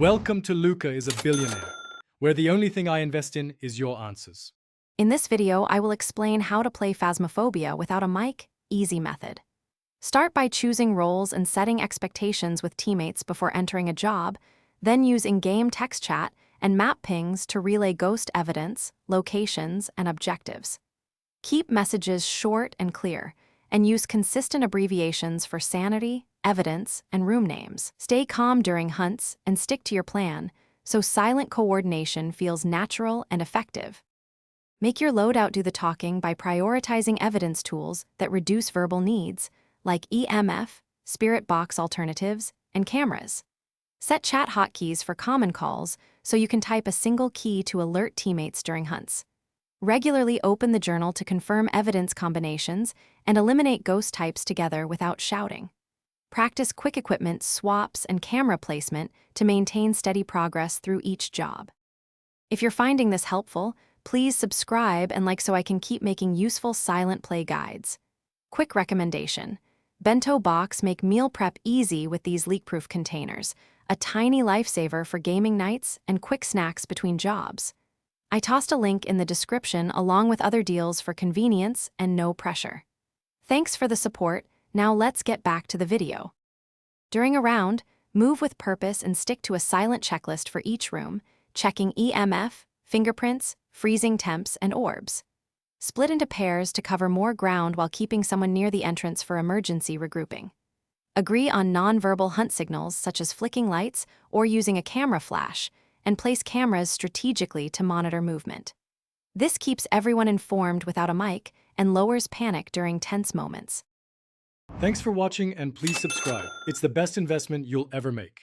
Welcome to Luca is a Billionaire, where the only thing I invest in is your answers. In this video, I will explain how to play Phasmophobia without a mic, easy method. Start by choosing roles and setting expectations with teammates before entering a job, then use in-game text chat and map pings to relay ghost evidence, locations, and objectives. Keep messages short and clear, and use consistent abbreviations for sanity, evidence, and room names. Stay calm during hunts and stick to your plan, so silent coordination feels natural and effective. Make your loadout do the talking by prioritizing evidence tools that reduce verbal needs, like EMF, spirit box alternatives, and cameras. Set chat hotkeys for common calls so you can type a single key to alert teammates during hunts. Regularly open the journal to confirm evidence combinations and eliminate ghost types together without shouting. Practice quick equipment swaps and camera placement to maintain steady progress through each job. If you're finding this helpful, please subscribe and like so I can keep making useful silent play guides. Quick recommendation: Bento Box make meal prep easy with these leak-proof containers, a tiny lifesaver for gaming nights and quick snacks between jobs. I tossed a link in the description along with other deals for convenience and no pressure. Thanks for the support. Now let's get back to the video. During a round, move with purpose and stick to a silent checklist for each room, checking EMF, fingerprints, freezing temps, and orbs. Split into pairs to cover more ground while keeping someone near the entrance for emergency regrouping. Agree on non-verbal hunt signals such as flicking lights or using a camera flash, and place cameras strategically to monitor movement. This keeps everyone informed without a mic and lowers panic during tense moments. Thanks for watching and please subscribe. It's the best investment you'll ever make.